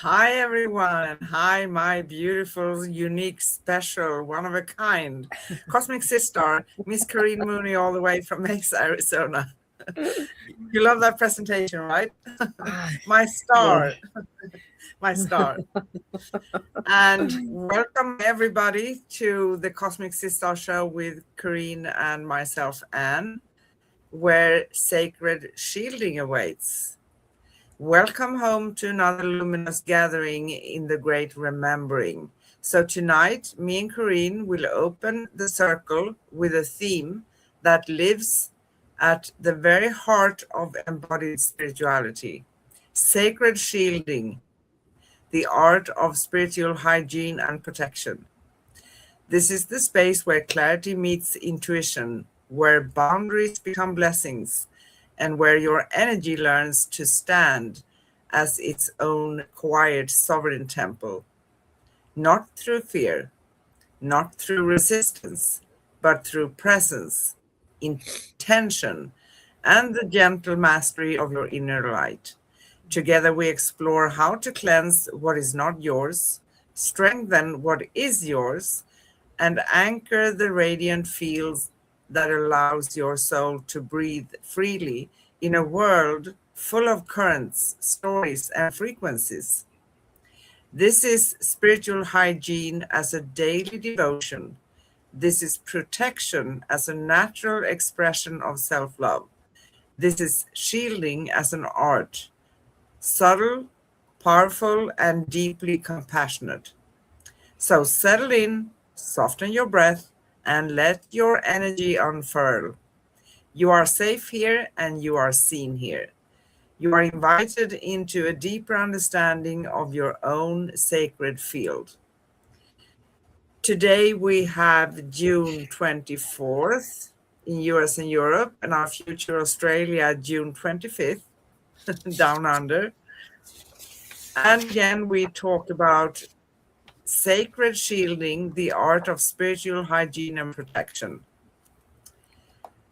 Hi, everyone. Hi, my beautiful, unique, special, one of a kind cosmic sister, Miss Corinne Mooney, all the way from Mesa, Arizona. You love that presentation, right? Ah, My yeah. star, my star. And welcome, everybody, to the Cosmic Sister Show with Corinne and myself, Anne, where sacred shielding awaits. Welcome home to another luminous gathering in the great remembering. So tonight, me and Corinne will open the circle with a theme that lives at the very heart of embodied spirituality. Sacred shielding, the art of spiritual hygiene and protection. This is the space where clarity meets intuition, where boundaries become blessings, and where your energy learns to stand as its own quiet sovereign temple, not through fear, not through resistance, but through presence, intention, and the gentle mastery of your inner light. Together, we explore how to cleanse what is not yours, strengthen what is yours, and anchor the radiant fields that allows your soul to breathe freely in a world full of currents, stories, and frequencies. This is spiritual hygiene as a daily devotion. This is protection as a natural expression of self love. This is shielding as an art, subtle, powerful, and deeply compassionate. So settle in, soften your breath, and let your energy unfurl. You are safe here and you are seen here. You are invited into a deeper understanding of your own sacred field. Today we have June 24th in US and Europe, and our future Australia, June 25th, down under. And again, we talk about sacred shielding, the art of spiritual hygiene and protection.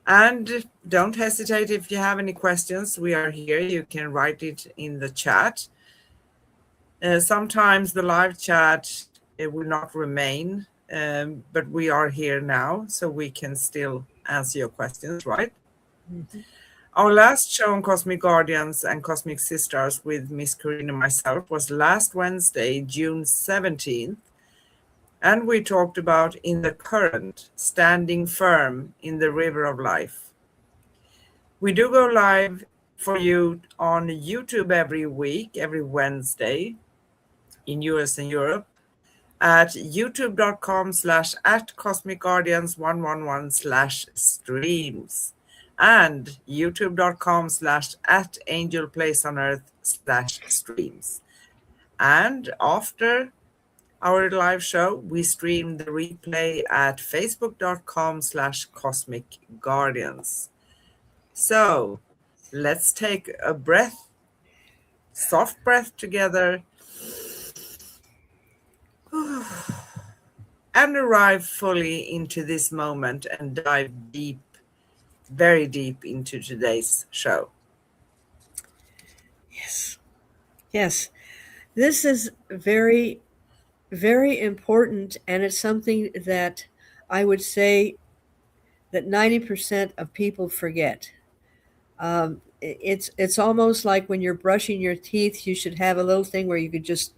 And don't hesitate if you have any questions. We are here. You can write it in the chat. Sometimes the live chat it will not remain, but we are here now, so we can still answer your questions, right? Mhm. Our last show on Cosmic Guardians and Cosmic Sisters with Miss Corinne and myself was last Wednesday, June 17th. And we talked about in the current, standing firm in the river of life. We do go live for you on YouTube every week, every Wednesday in US and Europe at youtube.com/at Cosmic Guardians 111/streams and youtube.com/at Angel Place on Earth/streams. And after our live show, we stream the replay at facebook.com/Cosmic Guardians. So let's take a breath, soft breath together, and arrive fully into this moment and dive deep, very deep into today's show. Yes. Yes. This is very, very important, and it's something that I would say that 90% of people forget. It's almost like when you're brushing your teeth, you should have a little thing where you could just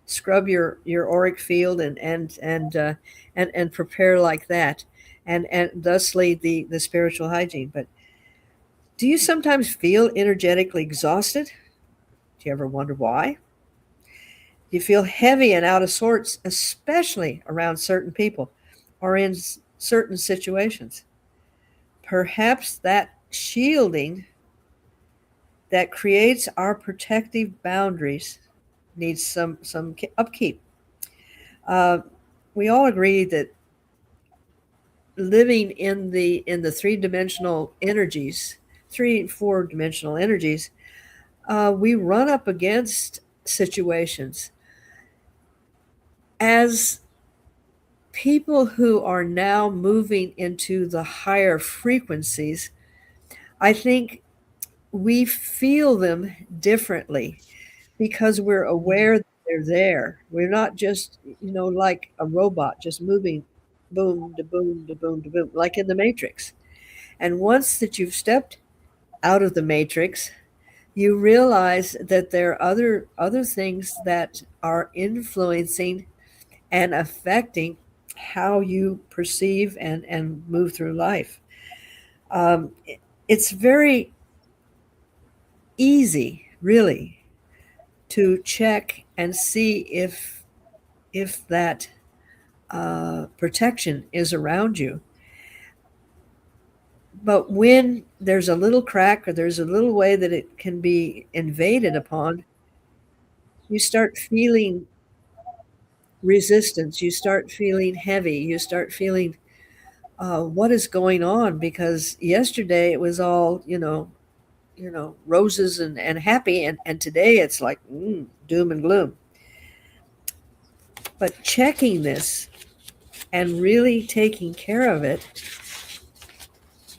scrub your auric field and prepare like that, and thusly the spiritual hygiene. But do you sometimes feel energetically exhausted? Do you ever wonder why? Do you feel heavy and out of sorts, especially around certain people or in certain situations? Perhaps that shielding that creates our protective boundaries needs some upkeep. Uh, we all agree that living in the three-dimensional energies, 3 4 dimensional energies, we run up against situations as people who are now moving into the higher frequencies. I think we feel them differently. because we're aware that they're there. We're not just, like a robot just moving boom to boom to boom to boom, like in the Matrix. And once that you've stepped out of the Matrix, you realize that there are other things that are influencing and affecting how you perceive and move through life. It's very easy, really, to check and see if that protection is around you. But when there's a little crack or there's a little way that it can be invaded upon, you start feeling resistance. You start feeling heavy. You start feeling what is going on? Because yesterday it was all roses and happy, and today it's like doom and gloom. But checking this and really taking care of it,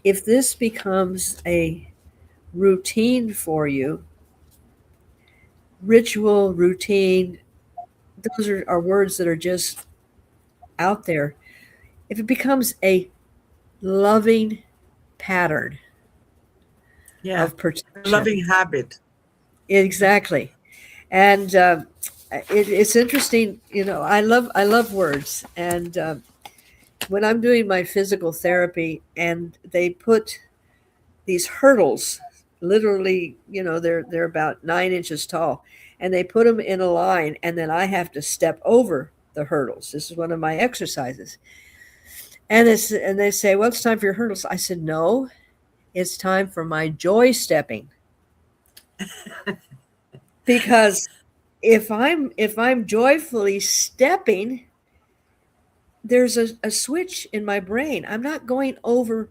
if this becomes a routine for you, ritual, routine, those are words that are just out there. If it becomes a loving pattern Yeah. of protection, Loving habit. exactly. And it's interesting, I love words. And when I'm doing my physical therapy and they put these hurdles, literally, they're about 9 inches tall, and they put them in a line, and then I have to step over the hurdles. This is one of my exercises. And they say, well, it's time for your hurdles. I said, no, it's time for my joy stepping. Because if I'm joyfully stepping, there's a switch in my brain. I'm not going over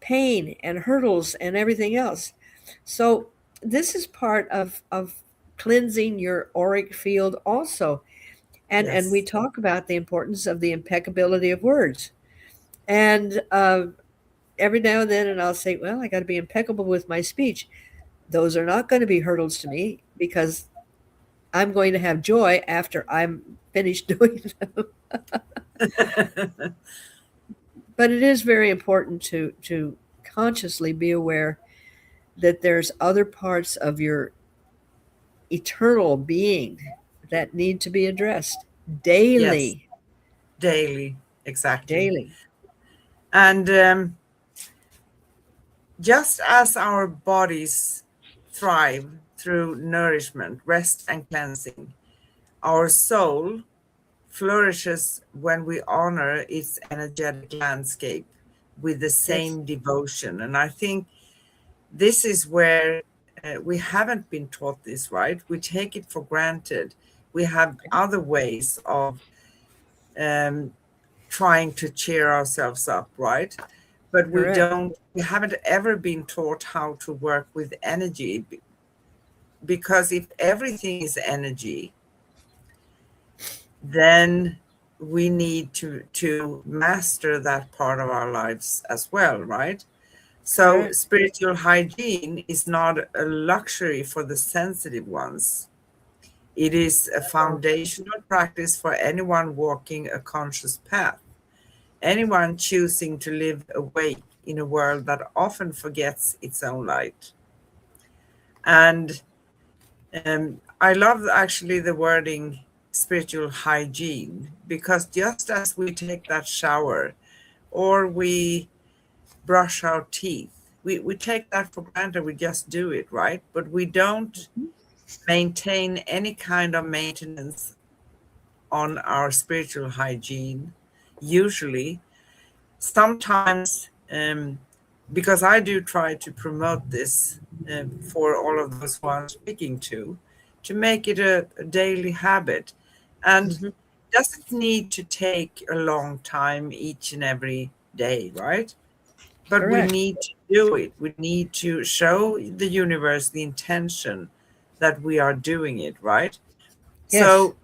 pain and hurdles and everything else. So this is part of cleansing your auric field also. And we Yes. talk about the importance of the impeccability of words. And every now and then, and I'll say, well, I got to be impeccable with my speech. Those are not going to be hurdles to me because I'm going to have joy after I'm finished doing them. But it is very important to consciously be aware that there's other parts of your eternal being that need to be addressed Yes. daily. Daily. Exactly. Daily. And just as our bodies thrive through nourishment, rest, and cleansing, our soul flourishes when we honor its energetic landscape with the Yes, same devotion. And I think this is where we haven't been taught this, right? We take it for granted. We have other ways of um, trying to cheer ourselves up, right? But correct. we haven't ever been taught how to work with energy, because if everything is energy, then we need to master that part of our lives as well, right? So Correct. spiritual hygiene is not a luxury for the sensitive ones. It is a Oh, foundational practice for anyone walking a conscious path, anyone choosing to live awake in a world that often forgets its own light. And I love actually the wording spiritual hygiene, because just as we take that shower or we brush our teeth, we take that for granted, we just do it, right? But we don't maintain any kind of maintenance on our spiritual hygiene, usually. Sometimes, because I do try to promote this for all of those who I'm speaking to make it a daily habit. And mhm. doesn't need to take a long time each and every day, right? But we Correct. need to do it. We need to show the universe the intention that we are doing it, right? Yes. So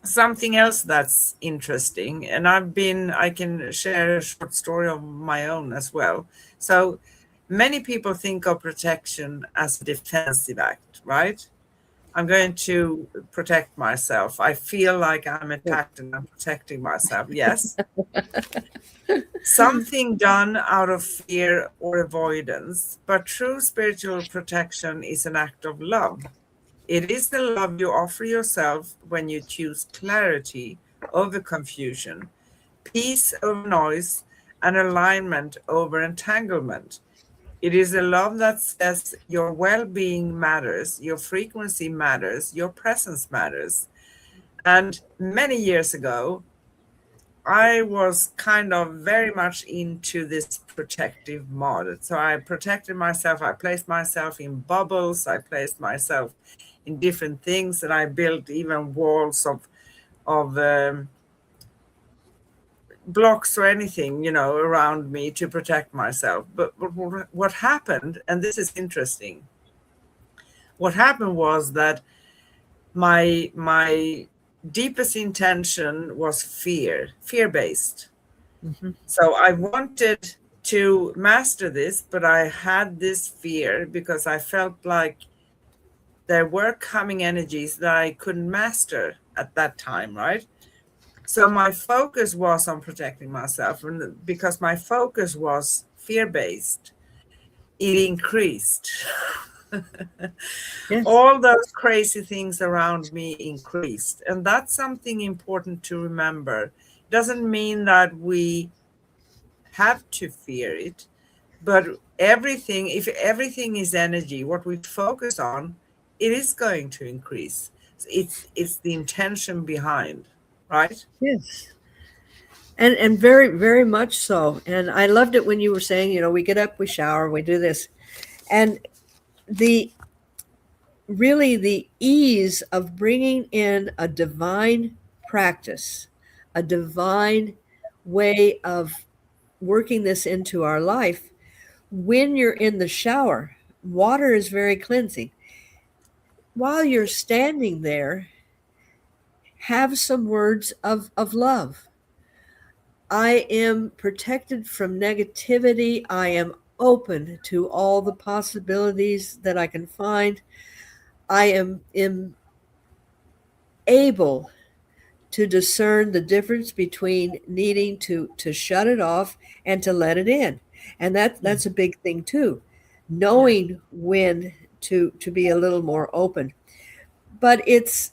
something else that's interesting, and I can share a short story of my own as well. So many people think of protection as a defensive act, right? I'm going to protect myself. I feel like I'm attacked and I'm protecting myself. Yes. Something done out of fear or avoidance, but true spiritual protection is an act of love. It is the love you offer yourself when you choose clarity over confusion, peace over noise, and alignment over entanglement. It is a love that says your well being matters, your frequency matters, your presence matters. And many years ago, I was kind of very much into this protective mode. So I protected myself. I placed myself in bubbles. I placed myself in different things, and I built even walls of blocks or anything, around me to protect myself. But what happened, and this is interesting, what happened was that my deepest intention was fear based. Mm-hmm. So I wanted to master this, but I had this fear because I felt like there were coming energies that I couldn't master at that time, right? So my focus was on protecting myself, and because my focus was fear based, it increased. Yes. All those crazy things around me increased. And that's something important to remember. It doesn't mean that we have to fear it, but if everything is energy, what we focus on, it is going to increase. It's the intention behind, right? Yes. And very, very much so. And I loved it when you were saying, we get up, we shower, we do this. And the really the ease of bringing in a divine practice, a divine way of working this into our life. When you're in the shower, water is very cleansing. While you're standing there, have some words of love. I am protected from negativity. I am open to all the possibilities that I can find. I am able to discern the difference between needing to shut it off and to let it in. And that's a big thing too. Knowing when to be a little more open. But it's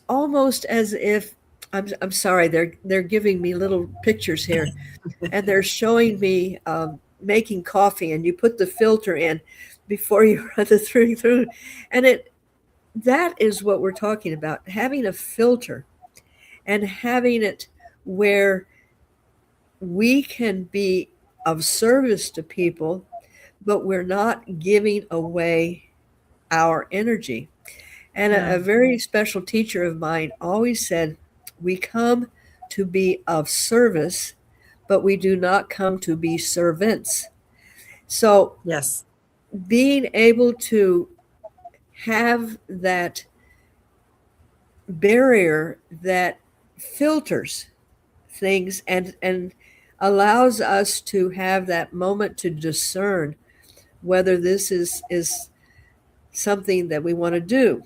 almost as if I'm sorry, they're giving me little pictures here, and they're showing me making coffee, and you put the filter in before you run the through, and that is what we're talking about, having a filter and having it where we can be of service to people, but we're not giving away our energy. And Yeah. a very special teacher of mine always said, we come to be of service, but we do not come to be servants. So Yes. being able to have that barrier that filters things and allows us to have that moment to discern whether this is something that we want to do.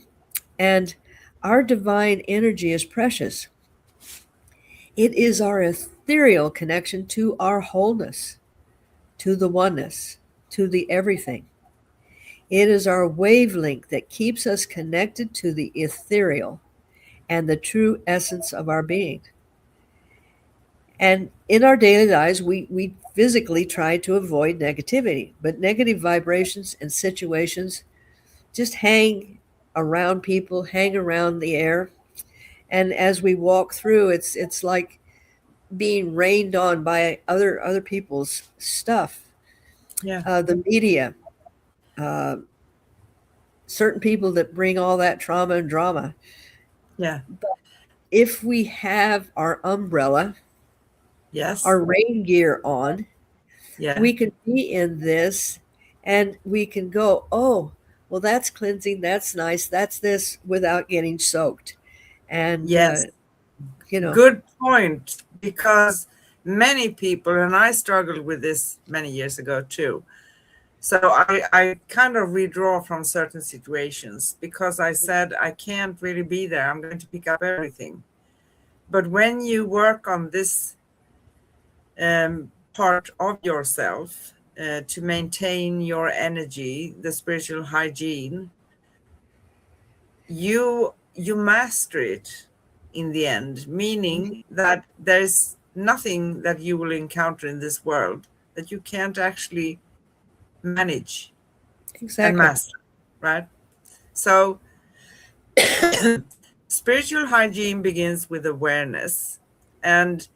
And our divine energy is precious. It is our ethereal connection to our wholeness, to the oneness, to the everything. It is our wavelength that keeps us connected to the ethereal and the true essence of our being. And in our daily lives, we physically try to avoid negativity, but negative vibrations and situations just hang around people, hang around the air. And as we walk through, it's like being rained on by other people's stuff, Yeah. the media, uh, certain people that bring all that trauma and drama. Yeah. If we have our umbrella, Yes. our rain gear on, Yeah. we can be in this and we can go, oh, well, that's cleansing, that's nice, that's this, without getting soaked. And, Yes. you know, Good point. Because many people, and I struggled with this many years ago too, So I kind of withdraw from certain situations because I said I can't really be there. I'm going to pick up everything. But when you work on this part of yourself to maintain your energy, the spiritual hygiene, you master it in the end, meaning that there's nothing that you will encounter in this world that you can't actually manage and Exactly. master, right? So spiritual hygiene begins with awareness. And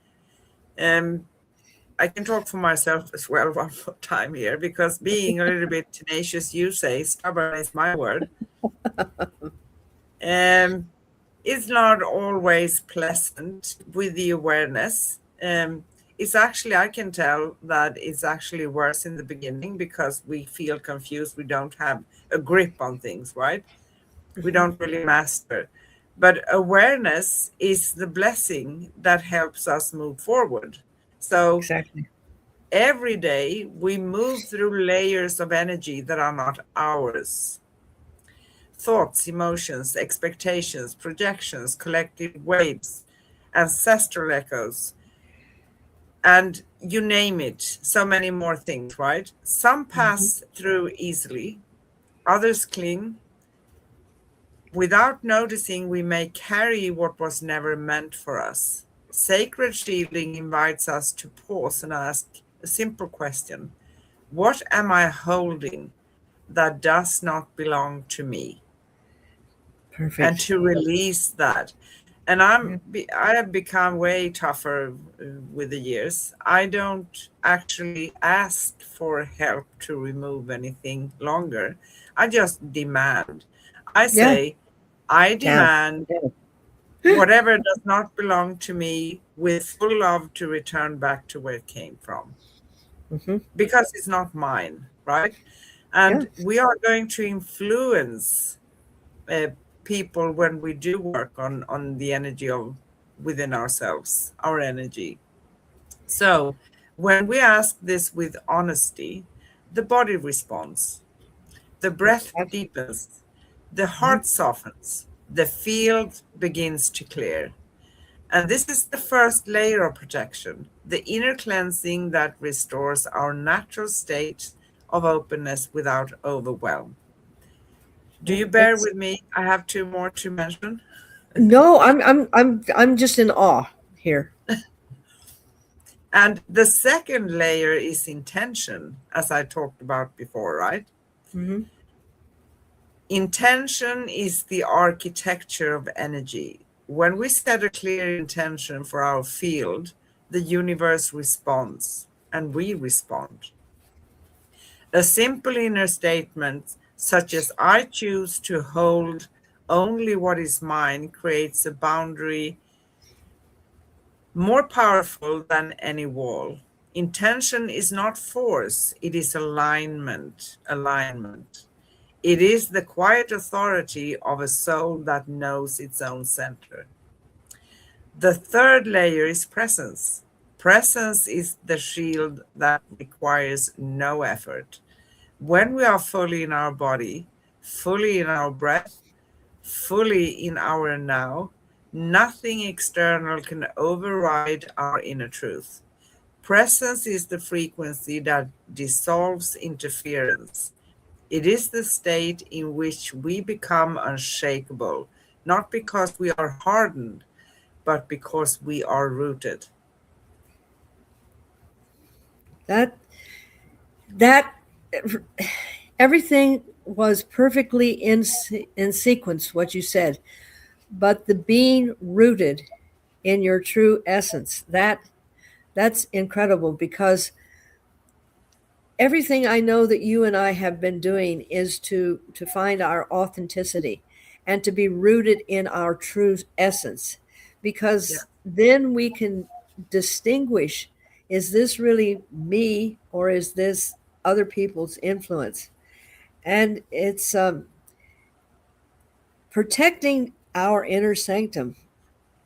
I can talk for myself as well one more time here, because being a little bit tenacious, you say, stubborn is my word. Um, it's not always pleasant with the awareness. It's actually, I can tell that it's actually worse in the beginning because we feel confused. We don't have a grip on things, right? We don't really master. But awareness is the blessing that helps us move forward. So Exactly. every day we move through layers of energy that are not ours. Thoughts, emotions, expectations, projections, collective waves, ancestral echoes, and you name it, so many more things, right? Some Hmm. pass through easily, others cling. Without noticing, we may carry what was never meant for us. Sacred shielding invites us to pause and ask a simple question: what am I holding that does not belong to me? And Perfect. to release that. And Yeah. I have become way tougher with the years. I don't actually ask for help to remove anything longer. I just demand. I Yeah. say, I Yeah. demand Yeah. whatever does not belong to me with full love to return back to where it came from, Hmm. because it's not mine, right? Yeah. And we are going to influence uh, people when we do work on the energy of within ourselves, our energy. So when we ask this with honesty, the body responds, the breath deepens, the Mhm. heart softens, the field begins to clear. And this is the first layer of protection, the inner cleansing that restores our natural state of openness without overwhelm. Do you bear It's with me? I have two more to mention. no, I'm just in awe here. And the second layer is intention, as I talked about before, right? Hmm. Intention is the architecture of energy. When we set a clear intention for our field, the universe responds and we respond. A simple inner statement, such as I choose to hold only what is mine, creates a boundary more powerful than any wall. Intention is not force, it is alignment. Alignment. It is the quiet authority of a soul that knows its own center. The third layer is presence. Presence is the shield that requires no effort. When we are fully in our body, fully in our breath, fully in our now, nothing external can override our inner truth. Presence is the frequency that dissolves interference. It is the state in which we become unshakable, not because we are hardened, but because we are rooted. That that everything was perfectly in sequence. What you said, but the being rooted in your true essence, that's incredible because everything I know that you and I have been doing is to find our authenticity and to be rooted in our true essence, Yeah. because then we can distinguish, is this really me or is this other people's influence? And it's protecting our inner sanctum.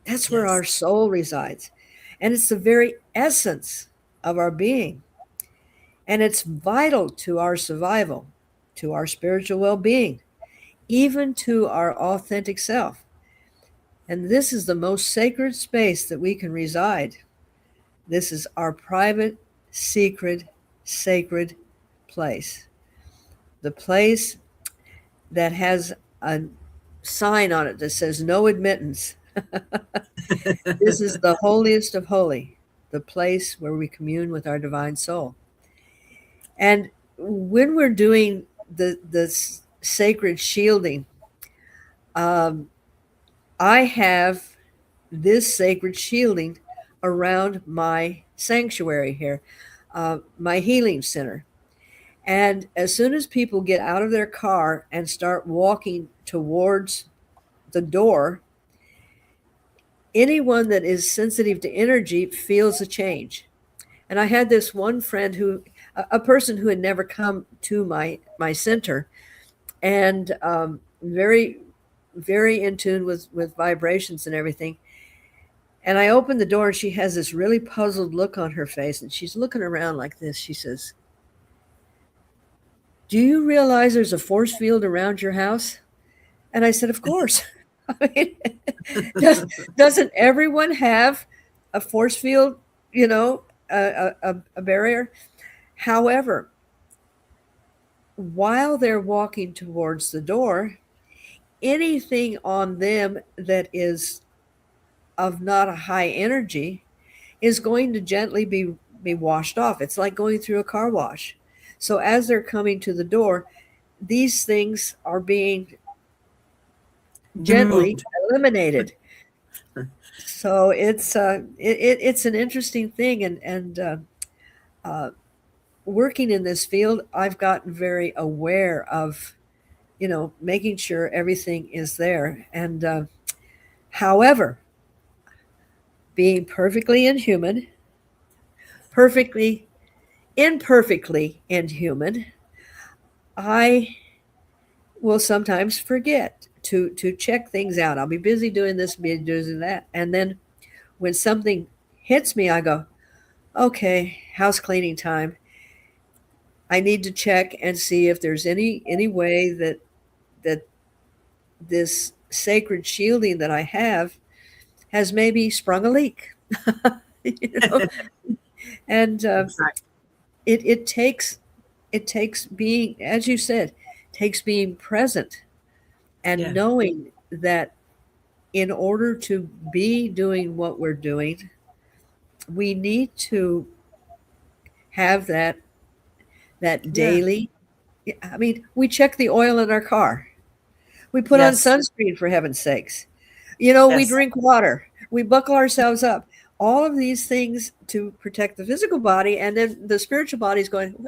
That's where Yes. our soul resides, and it's the very essence of our being. And it's vital to our survival, to our spiritual well being, even to our authentic self. And this is the most sacred space that we can reside. This is our private, secret, sacred place. The place that has a sign on it that says no admittance. This is the holiest of holy, the place where we commune with our divine soul. And when we're doing the sacred shielding, um, I have this sacred shielding around my sanctuary here, my healing center. And as soon as people get out of their car and start walking towards the door, anyone that is sensitive to energy feels a change. And I had this one friend who, a person who had never come to my center, and very, very in tune with vibrations and everything. And I opened the door, and she has this really puzzled look on her face, and she's looking around like this. She says, "Do you realize there's a force field around your house?" And I said, "Of course." I mean, doesn't everyone have a force field, a barrier? However, while they're walking towards the door, anything on them that is of not a high energy is going to gently be washed off. It's like going through a car wash. So as they're coming to the door, these things are being gently eliminated. So it's an interesting thing, and working in this field, I've gotten very aware of, making sure everything is there. And however, being perfectly inhuman, perfectly imperfectly inhuman, I will sometimes forget to check things out. I'll be busy doing this, busy doing that, and then when something hits me, I go, "Okay, house cleaning time. I need to check and see if there's any way that this sacred shielding that I have has maybe sprung a leak." you know, and Exactly. it takes being, as you said, takes being present and Yeah. knowing that in order to be doing what we're doing, we need to have that Yeah. daily. I mean, we check the oil in our car. We put on Yes. sunscreen, for heaven's sakes. We Yes. drink water. We buckle ourselves up. All of these things to protect the physical body, and then the spiritual body is going,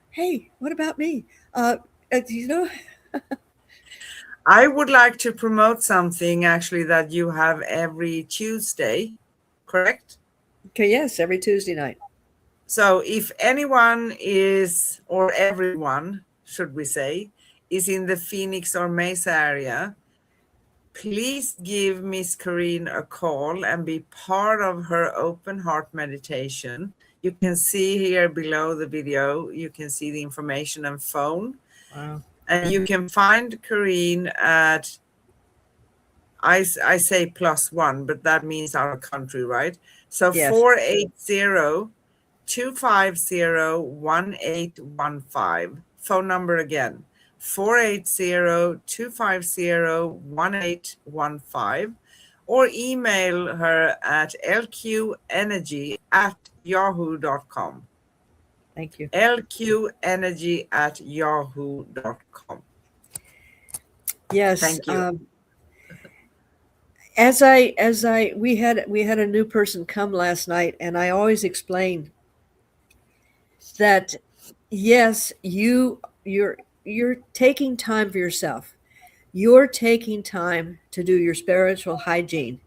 "Hey, what about me?" Uh, uh, you know, I would like to promote something actually that you have every Tuesday, correct? okay, yes, every Tuesday night. So if anyone is, or everyone, should we say, is in the Phoenix or Mesa area, please give Miss Corrine a call and be part of her open heart meditation. You can see here below the video, you can see the information and phone. Wow. And you can find Corrine at, I say +1, but that means our country, right? So Yes. 480-250-1815. Phone number again, 480-250-1815. Or email her at lqenergy@yahoo.com. Thank you. lqenergy@yahoo.com. Yes. Thank you. As I we had a new person come last night, and I always explain that yes, you're taking time for yourself. You're taking time to do your spiritual hygiene,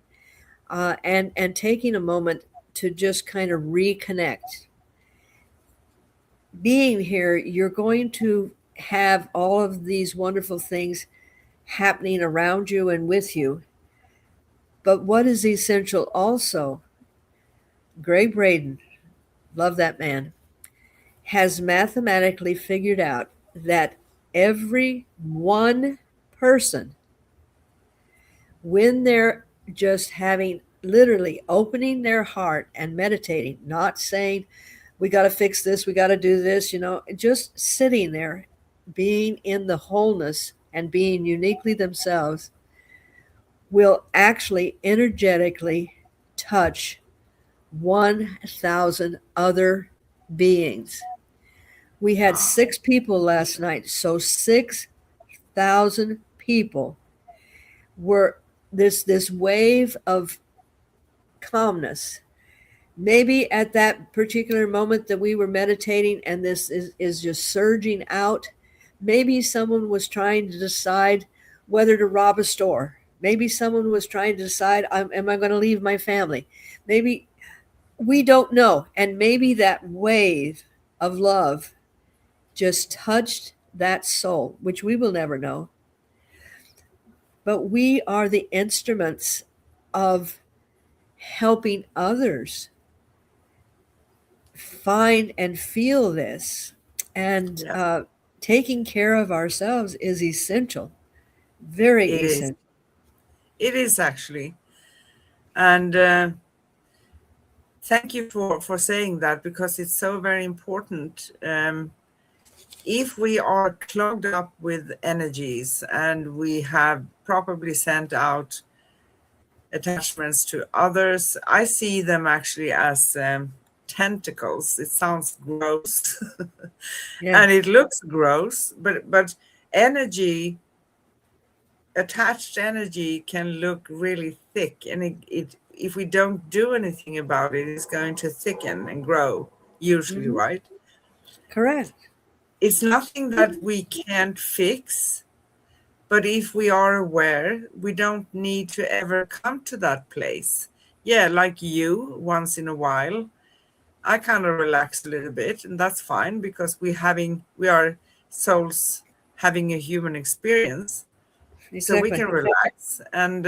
and taking a moment to just kind of reconnect. Being here, you're going to have all of these wonderful things happening around you and with you. But what is essential also, Gray Braden, love that man, has mathematically figured out that every one person, when they're just having literally opening their heart and meditating, not saying, we got to fix this, we got to do this, just sitting there, being in the wholeness and being uniquely themselves, will actually energetically touch 1,000 other beings. We had 6 people last night, so 6,000 people were this wave of calmness. Maybe at that particular moment that we were meditating and this is just surging out, maybe someone was trying to decide whether to rob a store. Maybe someone was trying to decide, am I going to leave my family? Maybe, we don't know. And maybe that wave of love just touched that soul, which we will never know. But we are the instruments of helping others find and feel this. And taking care of ourselves is essential, very It is. essential. It is actually. And thank you for saying that, because it's so very important. If we are clogged up with energies and we have probably sent out attachments to others, I see them actually as tentacles. It sounds gross Yeah. and it looks gross, but energy, attached energy, can look really thick, and it if we don't do anything about it, it's going to thicken and grow, usually, Mhm. right? Correct. It's nothing that we can't fix, but if we are aware, we don't need to ever come to that place. Yeah, like you, once in a while, I kind of relax a little bit, and that's fine, because we are souls having a human experience. So we Exactly. can relax, and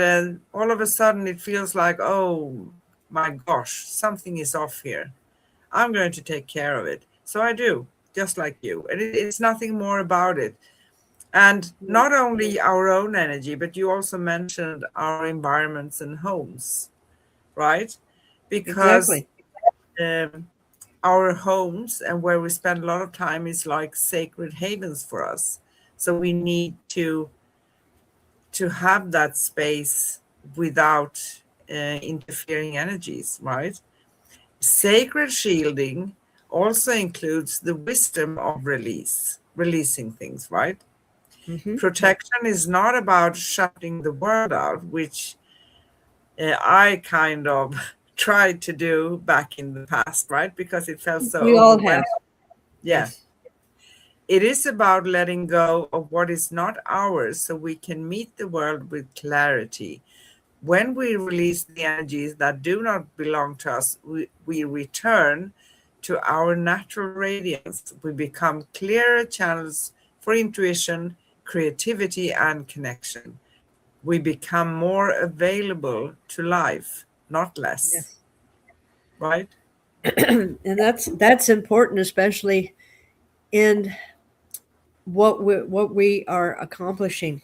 all of a sudden it feels like, oh my gosh, something is off here. I'm going to take care of it. So I do, just like you. And it's nothing more about it. And not only our own energy, but you also mentioned our environments and homes, right? Because Exactly. um, our homes and where we spend a lot of time is like sacred havens for us. So we need to have that space without interfering energies, right? Sacred shielding also includes the wisdom of releasing things, right? Hmm. Protection is not about shutting the world out, which I kind of tried to do back in the past, right? Because it felt so We all overwhelming. have. Yeah. Yes. It is about letting go of what is not ours so we can meet the world with clarity. When we release the energies that do not belong to us, we return to our natural radiance. We become clearer channels for intuition, creativity, and connection. We become more available to life, not less, Yes. right? And that's important, especially in what we are accomplishing.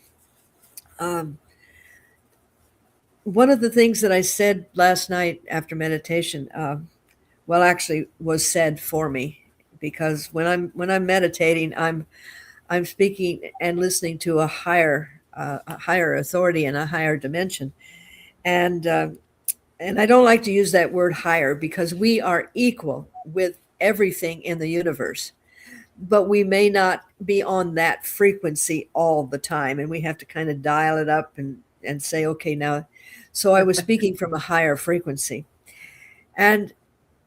Um, One of the things that I said last night after meditation, well, actually, was said for me, because when I'm meditating, I'm speaking and listening to a higher authority and a higher dimension, and and I don't like to use that word higher, because we are equal with everything in the universe, but we may not be on that frequency all the time, and we have to kind of dial it up and say, okay, now. So I was speaking from a higher frequency, and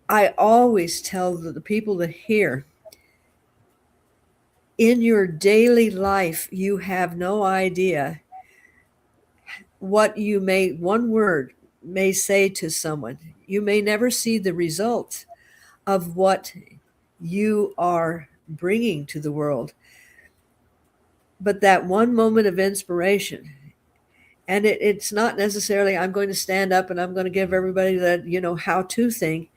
I always tell the people that hear, in your daily life, you have no idea what one word may say to someone. You may never see the results of what you are bringing to the world, but that one moment of inspiration. And it's not necessarily, I'm going to stand up and I'm going to give everybody that, how to thing.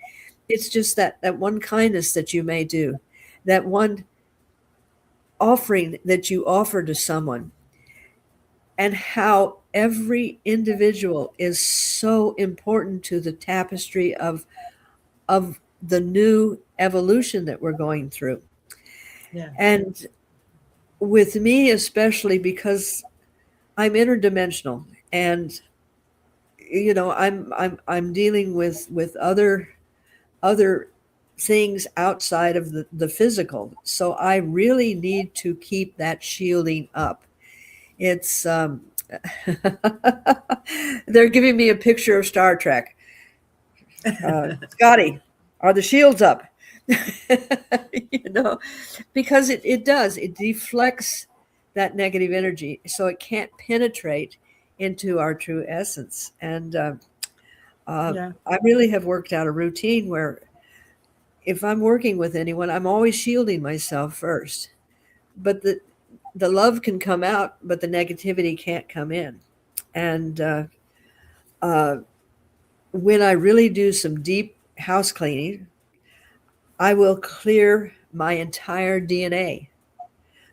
It's just that one kindness that you may do. that one offering that you offer to someone, and how every individual is so important to the tapestry of the new evolution that we're going through. Yeah. And with me especially, because I'm interdimensional, and I'm dealing with other things outside of the physical. So I really need to keep that shielding up. It's they're giving me a picture of Star Trek. Scotty, are the shields up? you know, because it does. It deflects that negative energy, so it can't penetrate into our true essence. And Yeah. I really have worked out a routine where if I'm working with anyone, I'm always shielding myself first. But the love can come out, but the negativity can't come in. And uh, when I really do some deep house cleaning, I will clear my entire DNA.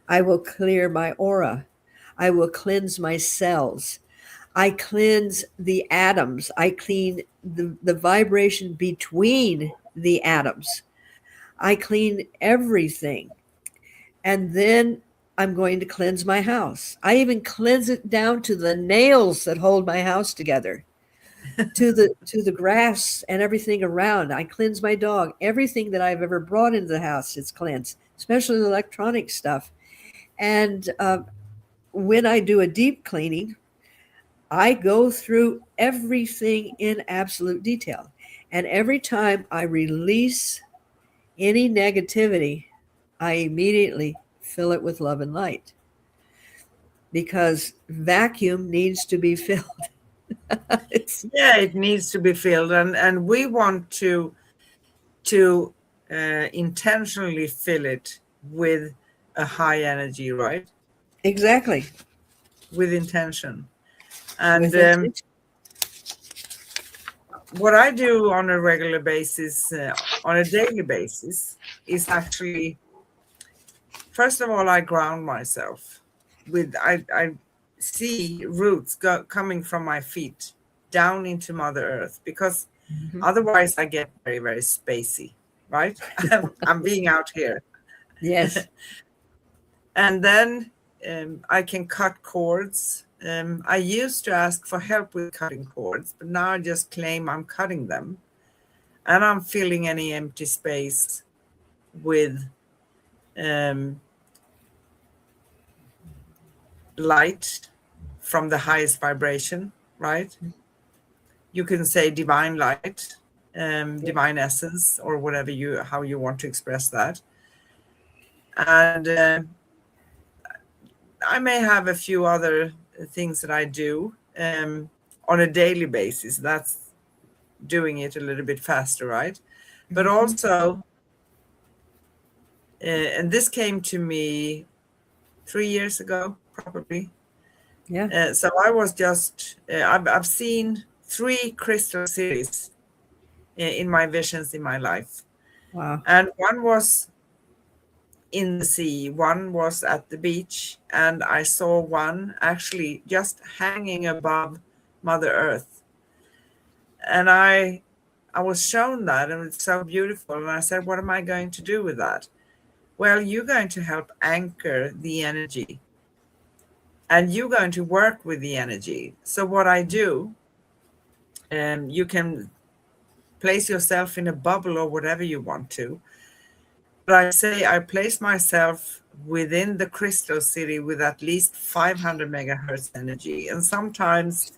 I will clear my aura. I will cleanse my cells. I cleanse the atoms. I clean the vibration between the atoms. I clean everything. And then I'm going to cleanse my house. I even cleanse it down to the nails that hold my house together, to the grass and everything around. I cleanse my dog. Everything that I've ever brought into the house is cleansed, especially the electronic stuff. And when I do a deep cleaning, I go through everything in absolute detail. And every time I release any negativity, I immediately fill it with love and light, because vacuum needs to be filled. Yeah, it needs to be filled, and we want to intentionally fill it with a high energy, right? Exactly. With intention. And With intention. what I do on a regular basis, on a daily basis, is actually, first of all, I ground myself with, I see roots coming from my feet down into Mother Earth, because Mhm. otherwise I get very, very spacey, right? I'm being out here. Yes. And then I can cut cords. I used to ask for help with cutting cords, but now I just claim I'm cutting them. And I'm filling any empty space with light from the highest vibration, right? You can say divine light, Yeah. divine essence, or whatever how you want to express that. And I may have a few other things that I do on a daily basis. That's doing it a little bit faster, right? But Mhm. also, and this came to me 3 years ago, probably. Yeah. So I was just, I've seen 3 crystal cities in my visions in my life. Wow. And one was in the sea, one was at the beach, and I saw one actually just hanging above Mother Earth. And I was shown that, and it's so beautiful. And I said, what am I going to do with that? Well, you're going to help anchor the energy, and you're going to work with the energy. So what I do, you can place yourself in a bubble or whatever you want to. But I say I place myself within the crystal city with at least 500 megahertz energy. And sometimes,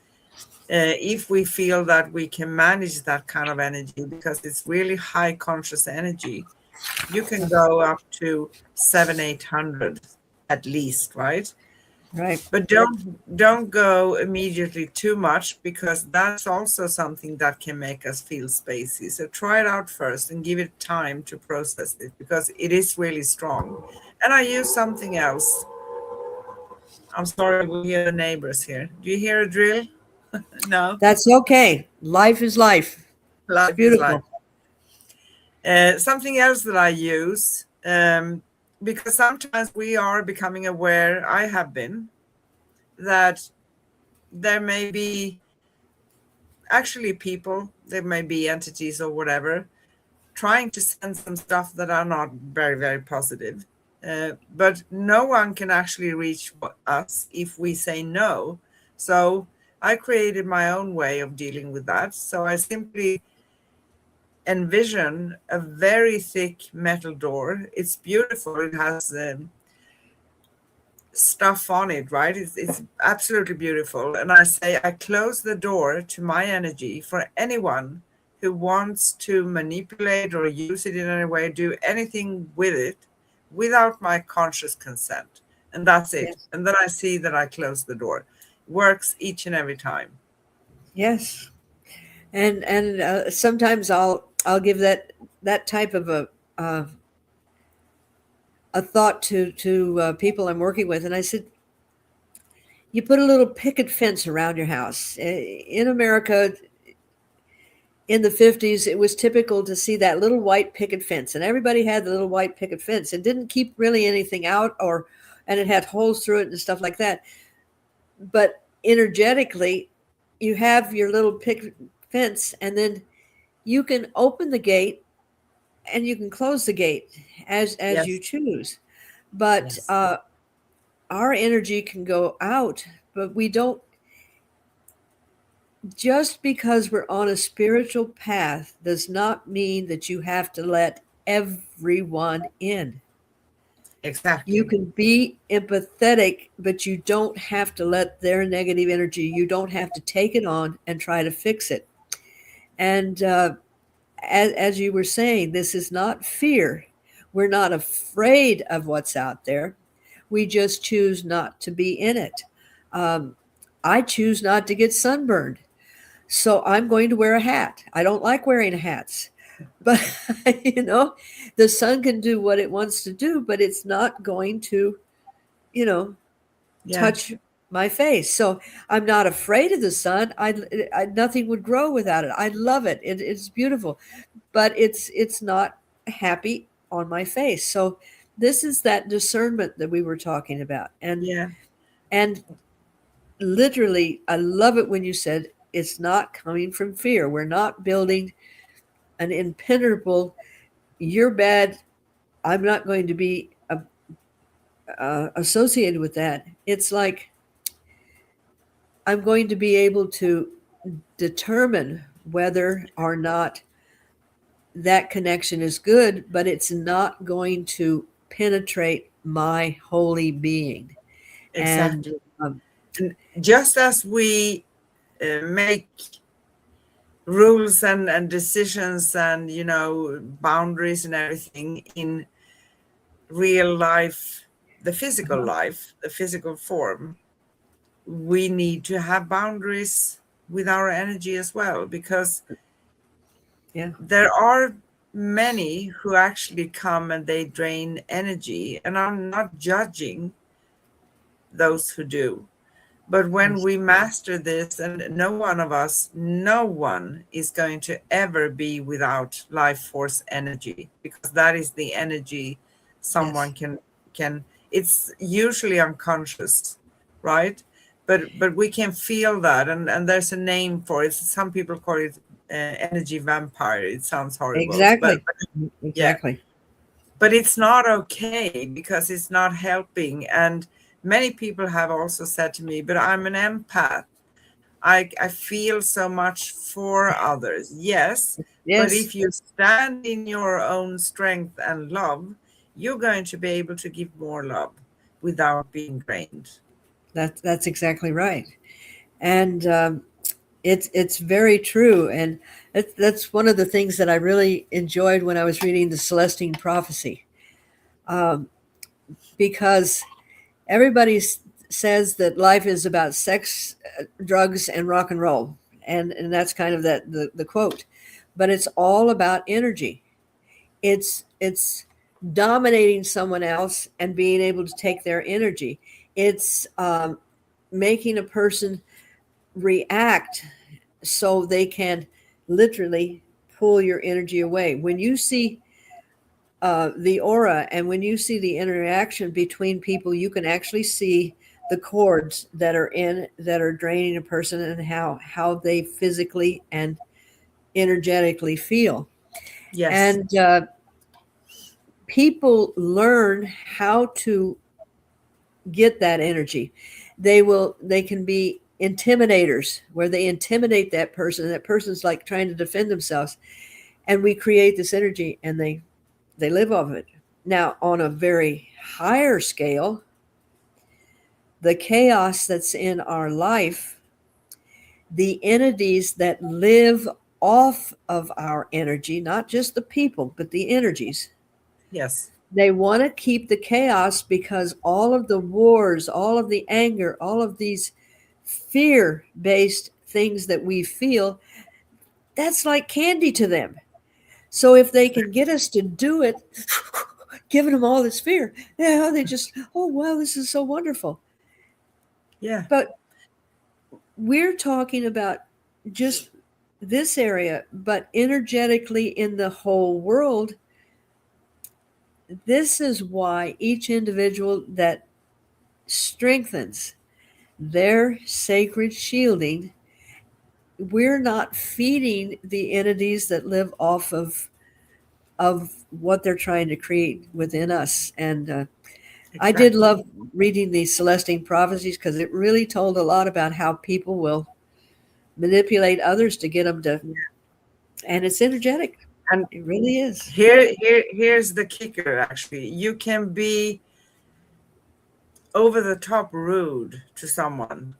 if we feel that we can manage that kind of energy, because it's really high conscious energy, you can go up to 700-800 at least, right? Right. But don't go immediately too much, because that's also something that can make us feel spacey. So try it out first and give it time to process it, because it is really strong. And I use something else. I'm sorry, we hear the neighbors here. Do you hear a drill? No, That's okay. Life is life. It's life is life. beautiful. Something else that I use Because sometimes we are becoming aware, I have been, that there may be actually people, there may be entities or whatever, trying to send some stuff that are not very, very positive. But no one can actually reach us if we say no. So I created my own way of dealing with that. So I simply envision a very thick metal door. It's beautiful. It has stuff on it, right? It's absolutely beautiful. And I say, I close the door to my energy for anyone who wants to manipulate or use it in any way, do anything with it without my conscious consent. And that's it. Yes. And then I see that I close the door. Works each and every time. Yes. And sometimes I'll give that type of a thought to people I'm working with, and I said, you put a little picket fence around your house. In America, in the 50s, it was typical to see that little white picket fence, and everybody had the little white picket fence. It didn't keep really anything out, and it had holes through it and stuff like that. But energetically, you have your little picket fence, and then you can open the gate and you can close the gate as Yes. you choose. But Yes. our energy can go out, but we don't. Just because we're on a spiritual path does not mean that you have to let everyone in. Exactly. You can be empathetic, but you don't have to let their negative energy, you don't have to take it on and try to fix it. And as you were saying, this is not fear. We're not afraid of what's out there. We just choose not to be in it. I choose not to get sunburned. So I'm going to wear a hat. I don't like wearing hats. But, the sun can do what it wants to do, but it's not going to, Yeah. touch my face. So I'm not afraid of the sun. Nothing would grow without it. I love it. It's beautiful, but it's not happy on my face. So this is that discernment that we were talking about. Yeah. And literally, I love it when you said it's not coming from fear. We're not building an impenetrable, you're bad, I'm not going to be associated with that. It's like I'm going to be able to determine whether or not that connection is good, but it's not going to penetrate my holy being. And Exactly. And just as we make rules and decisions and boundaries and everything in real life, the physical life, the physical form, we need to have boundaries with our energy as well, because yeah, there are many who actually come and they drain energy, and I'm not judging those who do. But when yes, we master this, and no one is going to ever be without life force energy, because that is the energy yes, someone can. It's usually unconscious, right? But we can feel that, and there's a name for it. Some people call it energy vampire. It sounds horrible, but exactly, yeah, exactly. but it's not okay because it's not helping. And many people have also said to me, but I'm an empath. I feel so much for others. Yes, but Yes, if you stand in your own strength and love, you're going to be able to give more love without being drained. that's exactly right. And it's very true, and that's one of the things that I really enjoyed when I was reading the Celestine Prophecy, um, because everybody says that life is about sex, drugs, and rock and roll, and that's kind of the quote, but it's all about energy. It's dominating someone else and being able to take their energy. It's making a person react so they can literally pull your energy away. When you see the aura. And when you see the interaction between people, you can actually see the cords that are draining a person, and how they physically and energetically feel. Yes. And people learn how to get that energy. They can be intimidators, where they intimidate that person. That person's like trying to defend themselves, and we create this energy, and they live off of it. Now, on a very higher scale, the chaos that's in our life, the entities that live off of our energy, not just the people, but the energies, Yes. they want to keep the chaos, because all of the wars, all of the anger, all of these fear-based things that we feel, that's like candy to them. So if they can get us to do it, giving them all this fear, they just, oh, wow, this is so wonderful. Yeah. But we're talking about just this area, but energetically in the whole world. This is why each individual that strengthens their sacred shielding, we're not feeding the entities that live off of what they're trying to create within us. And I did Exactly. love reading the Celestine prophecies, because it really told a lot about how people will manipulate others to get them to, and it's energetic. And It really is. here's the kicker. Actually, you can be over the top rude to someone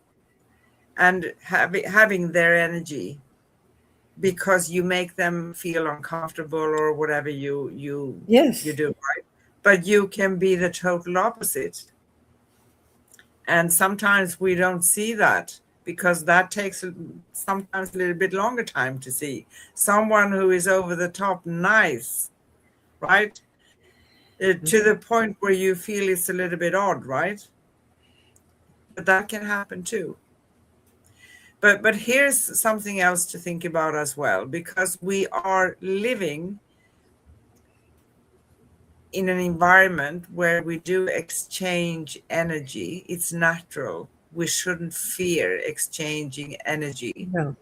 and having their energy, because you make them feel uncomfortable or whatever you Yes. do, right? But you can be the total opposite. And sometimes we don't see that, because that takes sometimes a little bit longer time to see. Someone who is over the top nice, right? To the point where you feel it's a little bit odd, right? But that can happen too. But here's something else to think about as well, because we are living in an environment where we do exchange energy. It's natural. We shouldn't fear exchanging energy. No.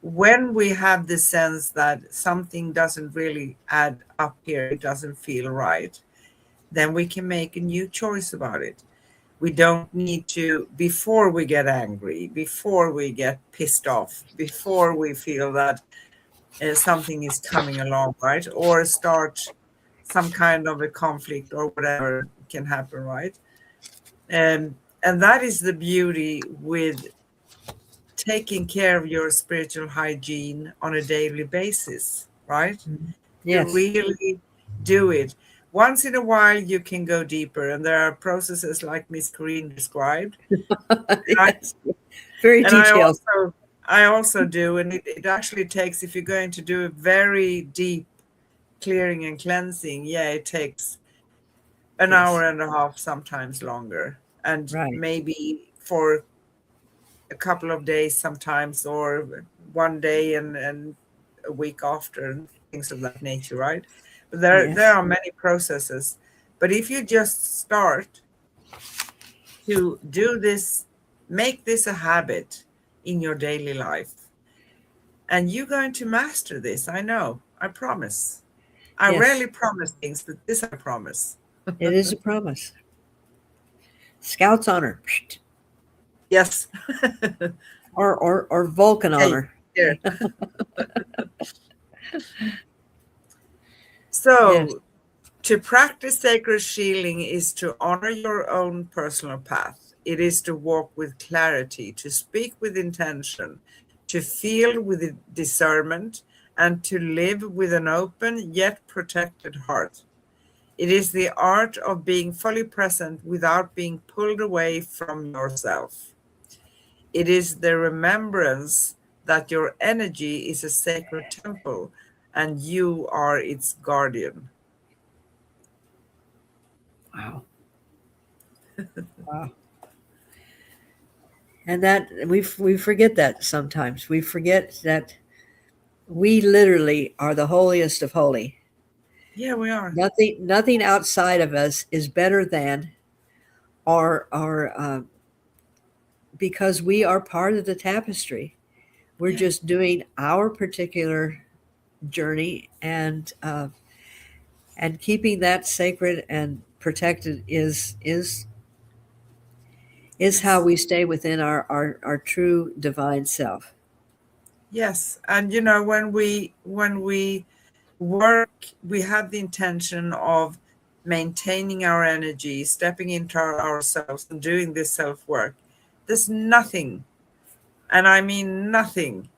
When we have the sense that something doesn't really add up here, it doesn't feel right, then we can make a new choice about it. We don't need to, before we get angry, before we get pissed off, before we feel that something is coming along, right? Or start some kind of a conflict or whatever can happen, right? And that is the beauty with taking care of your spiritual hygiene on a daily basis, right? You Yes. really do it. Once in a while, you can go deeper, and there are processes like Miss Corrine described. Yes. Very And detailed. I also do, and it actually takes, if you're going to do a very deep clearing and cleansing, yeah, it takes an Yes. hour and a half, sometimes longer, and Right. maybe for a couple of days sometimes, or one day and a week after, and things of that nature, right? But there Yes. are many processes. But if you just start to do this, make this a habit in your daily life, and you're going to master this. I know, I promise. I Yes. rarely promise things, but this I promise. It is a promise. Scout's honor. Yes. Or Vulcan Yeah, honor. yeah. Yes. So, to practice sacred shielding is to honor your own personal path. It is to walk with clarity, to speak with intention, to feel with discernment, and to live with an open yet protected heart. It is the art of being fully present without being pulled away from yourself. It is the remembrance that your energy is a sacred temple and you are its guardian. Wow. Wow. And that we forget that sometimes. We forget that we literally are the holiest of holy. Yeah, we are. Nothing outside of us is better than, or because we are part of the tapestry. We're Yeah. just doing our particular journey, and keeping that sacred and protected is how Yes. we stay within our true divine self. Yes. And when we work, we have the intention of maintaining our energy, stepping into ourselves and doing this self work. There's nothing, and I mean nothing,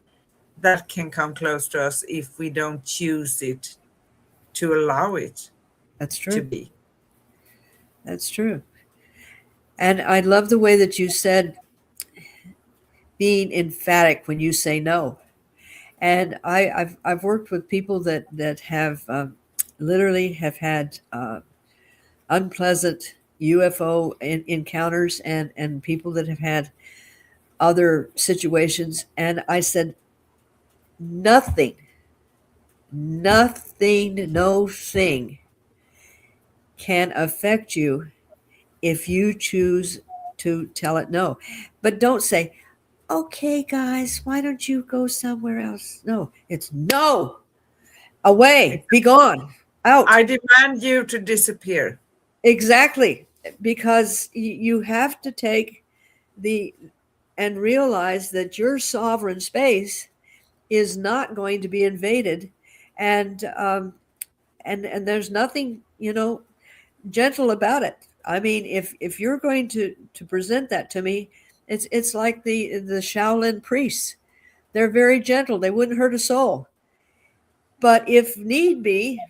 that can come close to us if we don't choose it to allow it That's to true. be. That's true. And I love the way that you said being emphatic when you say no. And I've worked with people that have literally have had unpleasant UFO encounters, and people that have had other situations. And I said, nothing, nothing, no thing can affect you if you choose to tell it no. But don't say, okay, guys, why don't you go somewhere else? No, it's no, away, be gone, out. I demand you to disappear. Exactly. Because you have to take the and realize that your sovereign space is not going to be invaded, and and there's nothing gentle about it. I mean, if you're going to present that to me, it's like the Shaolin priests. They're very gentle. They wouldn't hurt a soul. But if need be,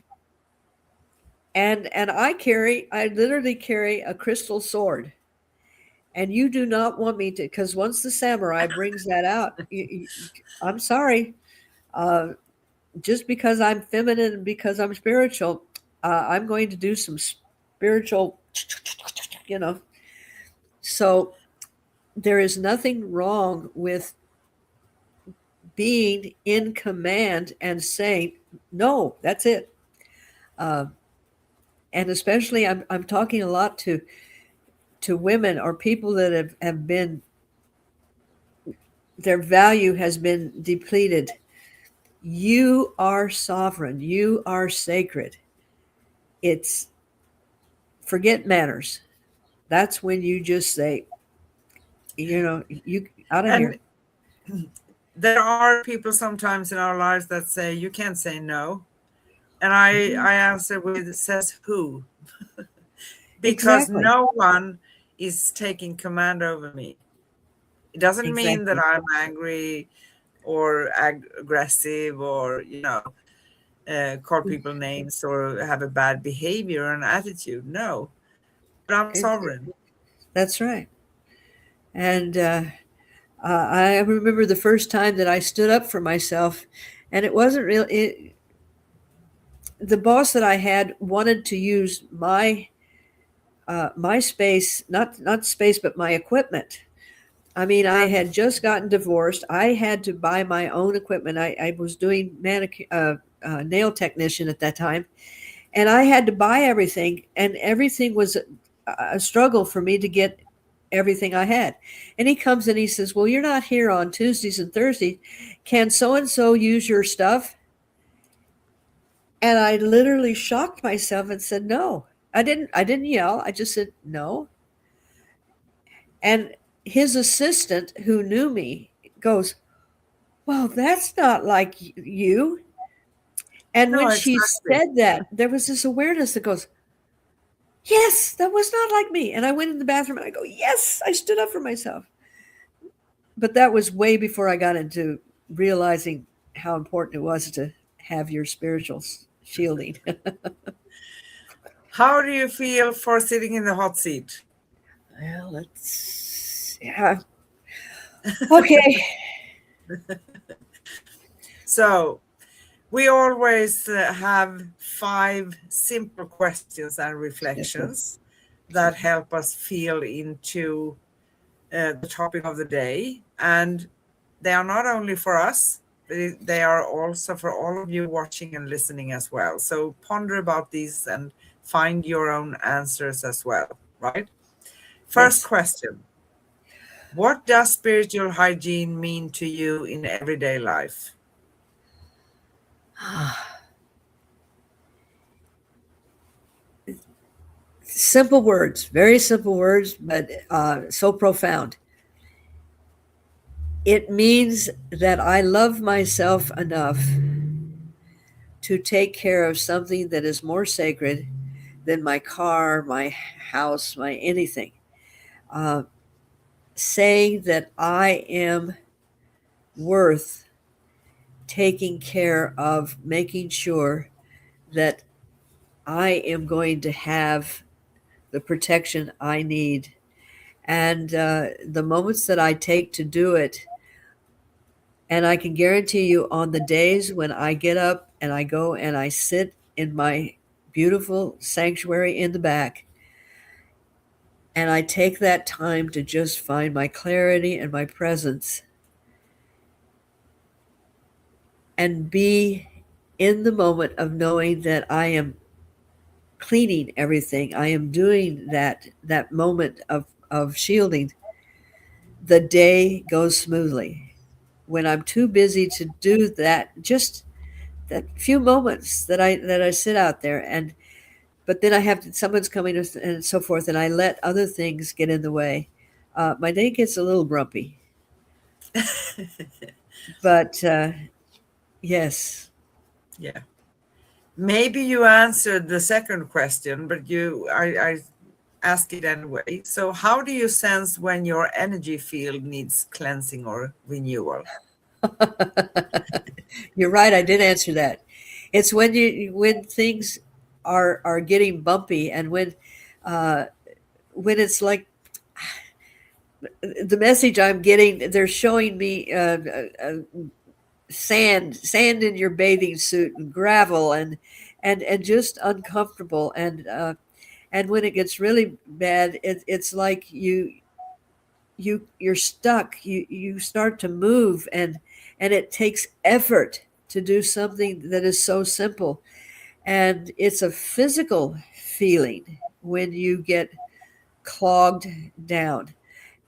and I literally carry a crystal sword, and you do not want me to, because once the samurai brings that out, I'm sorry. Uh, just because I'm feminine and because I'm spiritual, I'm going to do some spiritual, you know. So there is nothing wrong with being in command and saying, no, that's it. Uh, and especially, I'm talking a lot to women or people that have been, their value has been depleted. You are sovereign. You are sacred. It's forget manners. That's when you just say, you out of And here. there are people sometimes in our lives that say, you can't say no. And I answer with, says who? Because Exactly. no one is taking command over me. It doesn't mean that Exactly. I'm angry or aggressive or, call people names or have a bad behavior or an attitude. No, but I'm sovereign. That's right. And I remember the first time that I stood up for myself, and it wasn't real. The boss that I had wanted to use my space, not space, but my equipment. I mean, I had just gotten divorced. I had to buy my own equipment. I was doing nail technician at that time, and I had to buy everything, and everything was a struggle for me to get everything I had. And he comes and he says, well, you're not here on Tuesdays and Thursdays. Can so and so use your stuff? And I literally shocked myself and said no. I didn't yell. I just said no. And his assistant, who knew me, goes, well, that's not like you. And No, when she exactly. said that, there was this awareness that goes, yes, that was not like me. And I went in the bathroom and I go, yes, I stood up for myself. But that was way before I got into realizing how important it was to have your spiritual shielding. How do you feel for sitting in the hot seat? Well, yeah. Okay. So, we always have 5 simple questions and Simple. reflections that help us feel into the topic of the day. And they are not only for us, they are also for all of you watching and listening as well. So ponder about these and find your own answers as well, right? First Yes. question. What does spiritual hygiene mean to you in everyday life? Simple words, very simple words, but so profound. It means that I love myself enough to take care of something that is more sacred than my car, my house, my anything. Uh, Saying that I am worth taking care of, making sure that I am going to have the protection I need. And the moments that I take to do it, and I can guarantee you on the days when I get up and I go and I sit in my beautiful sanctuary in the back, and I take that time to just find my clarity and my presence and be in the moment of knowing that I am cleaning everything. I am doing that moment of shielding. The day goes smoothly. When I'm too busy to do that, just that few moments that I sit out there, and but then I have someone's coming and so forth, and I let other things get in the way. My day gets a little grumpy, but yes. Yeah. Maybe you answered the second question, but I ask it anyway. So how do you sense when your energy field needs cleansing or renewal? You're right. I did answer that. It's when things are getting bumpy, and when it's like the message I'm getting. They're showing me sand in your bathing suit and gravel and just uncomfortable, and when it gets really bad, it's like you're stuck. You start to move, and it takes effort to do something that is so simple. And it's a physical feeling when you get clogged down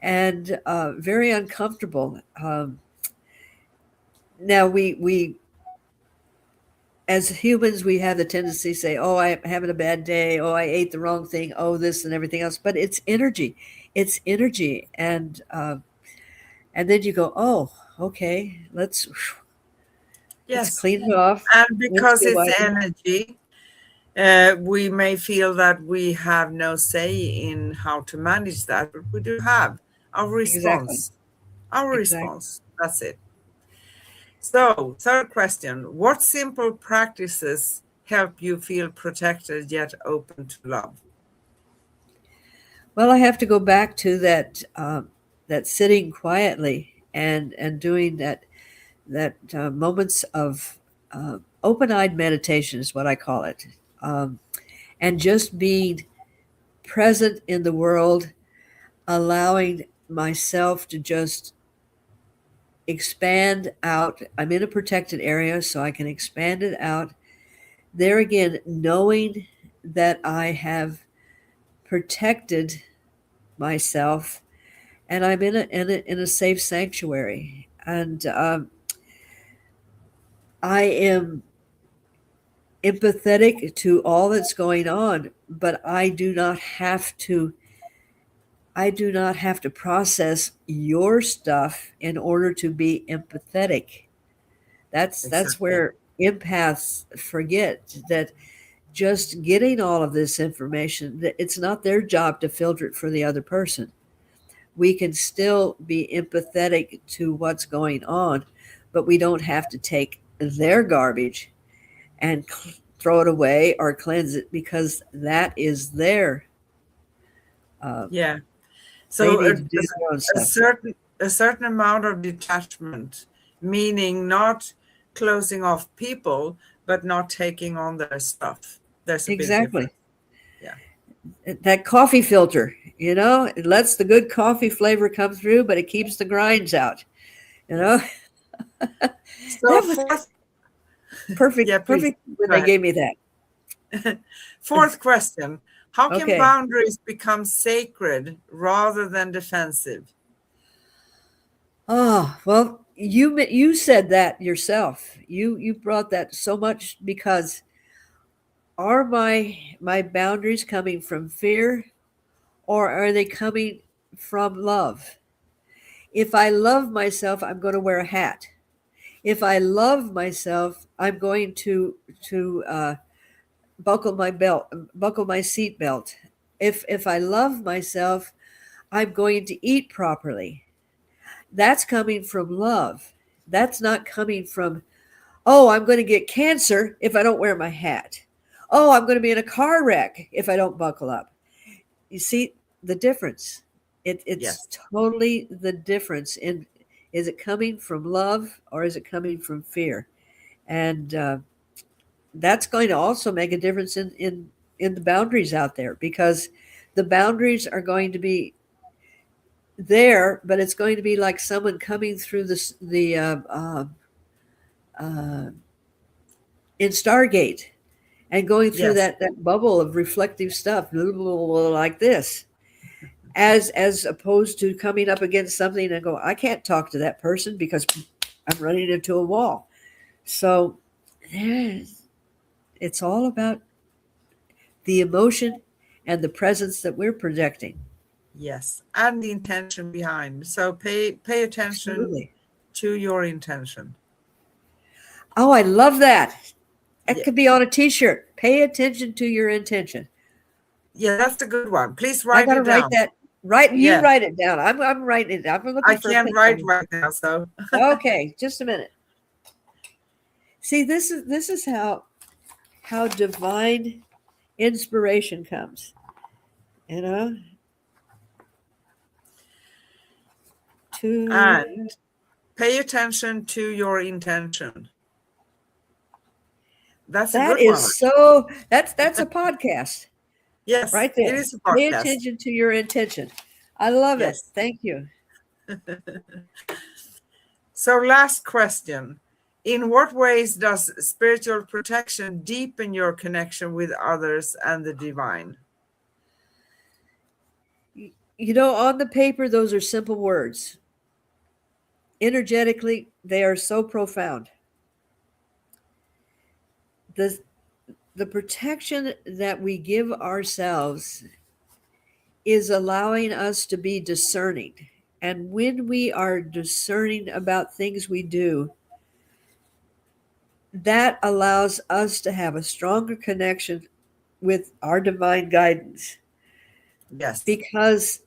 and very uncomfortable. Now we as humans, we have the tendency to say, oh, I'm having a bad day, oh, I ate the wrong thing, oh, this and everything else. But it's energy. And then you go, oh, okay, let's Yes. clean it off. And Let's because get it's wiping. energy, we may feel that we have no say in how to manage that, but we do have our Exactly. response. Our Exactly. response. That's it. So, third question. What simple practices help you feel protected yet open to love? Well, I have to go back to that sitting quietly and doing that moments of open-eyed meditation is what I call it, and just being present in the world, allowing myself to just expand out. I'm in a protected area, so I can expand it out. There again, knowing that I have protected myself, and I'm in a safe sanctuary, and I am empathetic to all that's going on, but I do not have to process your stuff in order to be empathetic. That's Exactly. where empaths forget that just getting all of this information, that it's not their job to filter it for the other person. We can still be empathetic to what's going on, but we don't have to take their garbage and throw it away or cleanse it, because that is uh, Yeah. they So need to do their own a stuff. certain amount of detachment, meaning not closing off people, but not taking on their stuff. There's a big Exactly. difference. Yeah. That coffee filter, it lets the good coffee flavor come through, but it keeps the grinds out, you know. Yes. So was fourth, yeah, perfect, please perfect when go they ahead. gave me that. Fourth question: how can Okay. boundaries become sacred rather than defensive? Oh, well, you said that yourself. You brought that so much because are my boundaries coming from fear or are they coming from love? If I love myself, I'm going to wear a hat. If I love myself, I'm going to buckle my seat belt. If I love myself, I'm going to eat properly. That's coming from love. That's not coming from, oh, I'm going to get cancer if I don't wear my hat. Oh, I'm going to be in a car wreck if I don't buckle up. You see the difference. It's Yes. totally the difference in, is it coming from love or is it coming from fear? And that's going to also make a difference in the boundaries out there, because the boundaries are going to be there, but it's going to be like someone coming through uh, in Stargate and going through Yes. that bubble of reflective stuff like this, as opposed to coming up against something and go, I can't talk to that person because I'm running into a wall. So it's all about the emotion and the presence that we're projecting. Yes. And the intention behind. So pay attention Absolutely. to your intention. Oh, I love that. That Yeah. could be on a t-shirt. Pay attention to your intention. Yeah, that's a good one. Please I write got to it write down. that. You Yeah. write it down. I'm writing it. I'm I looking for a can't pencil. write right now, so Okay, just a minute. See, this is how divine inspiration comes. You know, to and pay attention to your intention. That's a that good one. is so that's a podcast Yes, right it there. is a Pay podcast. attention to your intention. I love it. Yes. Thank you. So last question. In what ways does spiritual protection deepen your connection with others and the divine? You know, on the paper, those are simple words. Energetically, they are so profound. The the protection that we give ourselves is allowing us to be discerning. And when we are discerning about things we do, that allows us to have a stronger connection with our divine guidance, Yes. because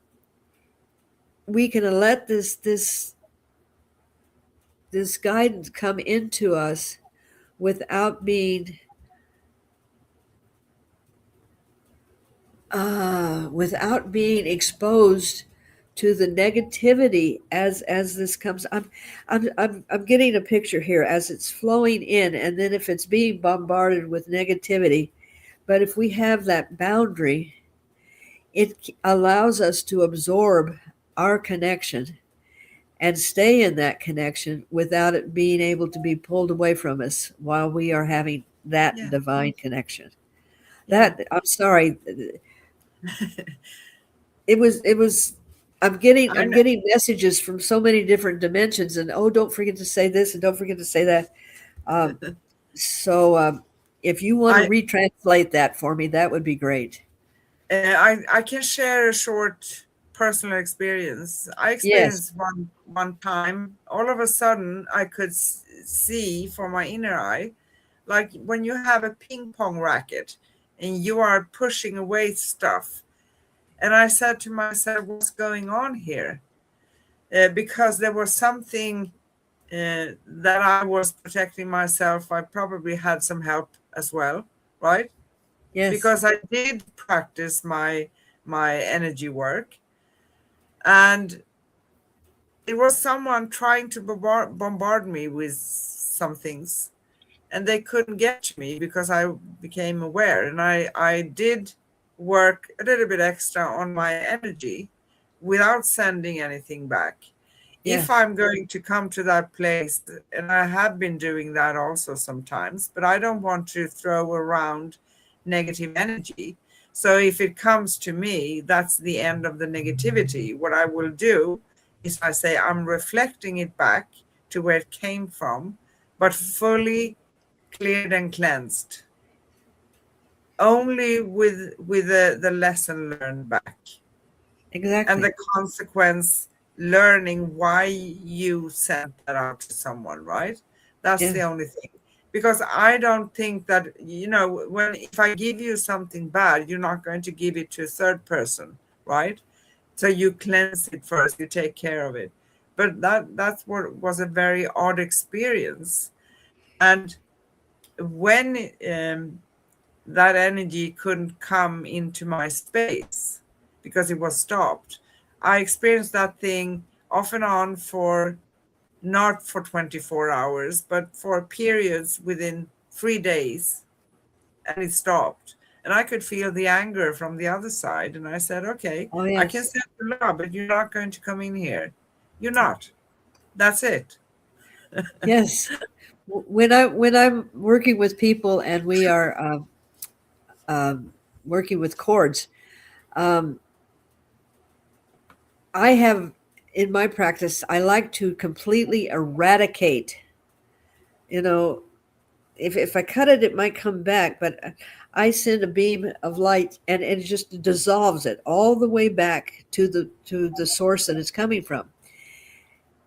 we can let this guidance come into us without being exposed to the negativity as this comes. I'm getting a picture here as it's flowing in, and then if it's being bombarded with negativity, but if we have that boundary, it allows us to absorb our connection and stay in that connection without it being able to be pulled away from us while we are having that Yeah. divine connection. Yeah. That, I'm sorry, it was I'm getting I I'm know. getting messages from so many different dimensions, and oh, don't forget to say this and don't forget to say that. Um, so if you want to I retranslate that for me, that would be great. I can share a short personal experience. I Yes. experienced one time. All of a sudden, I could see for my inner eye, like when you have a ping pong racket and you are pushing away stuff. And I said to myself, "What's going on here?" Because there was something that I was protecting myself. I probably had some help as well, right? Yes. Because I did practice my energy work, and it was someone trying to bombard me with some things, and they couldn't get to me because I became aware, and I did work a little bit extra on my energy without sending anything back. If Yes. I'm going to come to that place, and I have been doing that also sometimes, but I don't want to throw around negative energy. So if it comes to me, that's the end of the negativity. What I will do is I say I'm reflecting it back to where it came from, but fully cleared and cleansed. Only with the lesson learned back and Exactly. the consequence, learning why you sent that out to someone, right? That's the Yeah. only thing. Because I don't think that, when if I give you something bad, you're not going to give it to a third person, right? So you cleanse it first, you take care of it. But that's what was a very odd experience. And when that energy couldn't come into my space because it was stopped, I experienced that thing off and on for not for 24 hours, but for periods within 3 days, and it stopped. And I could feel the anger from the other side. And I said, okay, Oh, I can yes. send you love, but you're not going to come in here. You're not. That's it. Yes. When I'm working with people and we are working with cords, um, I have in my practice, I like to completely eradicate. You know, if I cut it, it might come back, but I send a beam of light and it just dissolves it all the way back to the source that it's coming from.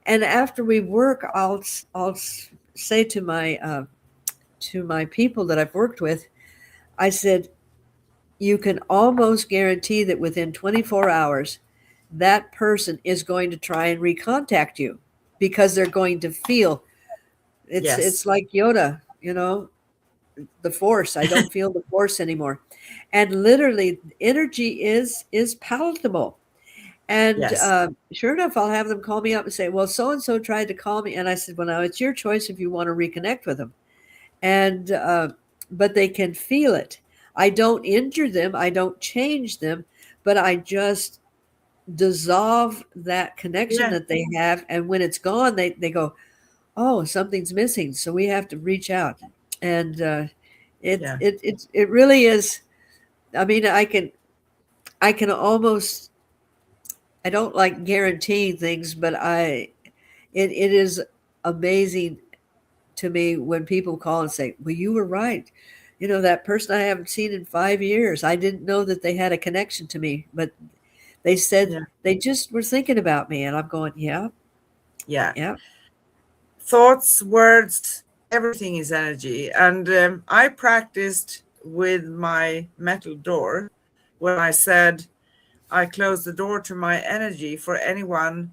And after we work, I'll say to my people that I've worked with, I said, you can almost guarantee that within 24 hours, that person is going to try and recontact you because they're going to feel it's Yes. like Yoda, the force. I don't feel the force anymore. And literally energy is palatable. And Yes. sure enough, I'll have them call me up and say, well, so and so tried to call me. And I said, well, now it's your choice if you want to reconnect with them. And but they can feel it. I don't injure them, I don't change them, but I just dissolve that connection Yeah. that they have. And when it's gone, they go, oh, something's missing, so we have to reach out. And Yeah. it really is. I mean, I can almost, I don't like guaranteeing things, but it is amazing to me when people call and say, well, you were right. That person I haven't seen in 5 years, I didn't know that they had a connection to me, but they said Yeah. they just were thinking about me. And I'm going, yeah, Yeah. yeah, Thoughts, words, everything is energy. And I practiced with my metal door when I said I close the door to my energy for anyone,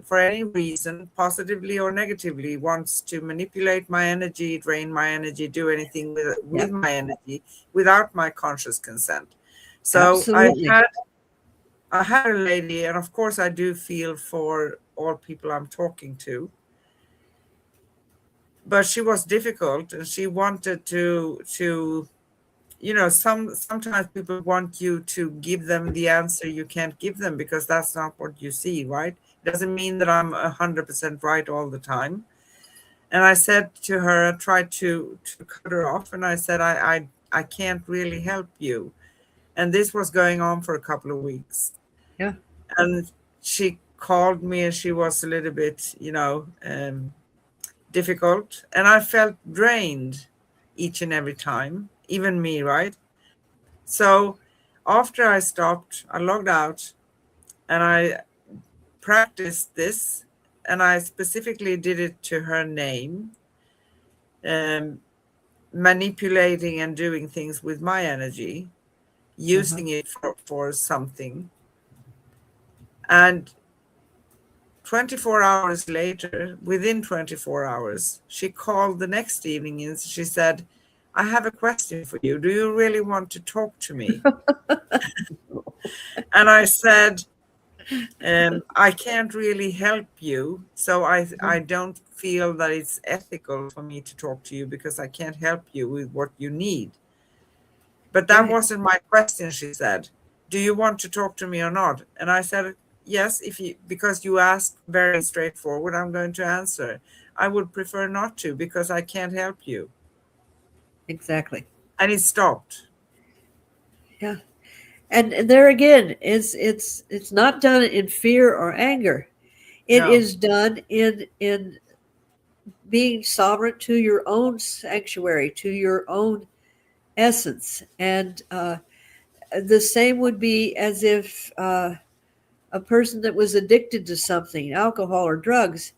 for any reason, positively or negatively, wants to manipulate my energy, drain my energy, do anything with yeah, my energy without my conscious consent. So absolutely. I had a lady, and of course I do feel for all people I'm talking to, but she was difficult and she wanted to sometimes people want you to give them the answer you can't give them because that's not what you see, right? It doesn't mean that I'm 100% right all the time. And I said to her, I tried to cut her off, and I said, I can't really help you. And this was going on for a couple of weeks. Yeah, And she called me and she was a little bit, difficult. And I felt drained each and every time, even me, right? So after I stopped, I logged out and I practiced this. And I specifically did it to her name, um, manipulating and doing things with my energy, uh-huh, using it for something. And 24 hours later, within 24 hours, she called the next evening and she said, I have a question for you. Do you really want to talk to me? And I said, I can't really help you. So I don't feel that it's ethical for me to talk to you because I can't help you with what you need. But that right. wasn't my question, she said. Do you want to talk to me or not? And I said, yes, because you asked very straightforward, I'm going to answer. I would prefer not to because I can't help you. Exactly. And it stopped. Yeah. And there again, it's not done in fear or anger. It No. is done in being sovereign to your own sanctuary, to your own essence. And the same would be as if a person that was addicted to something, alcohol or drugs,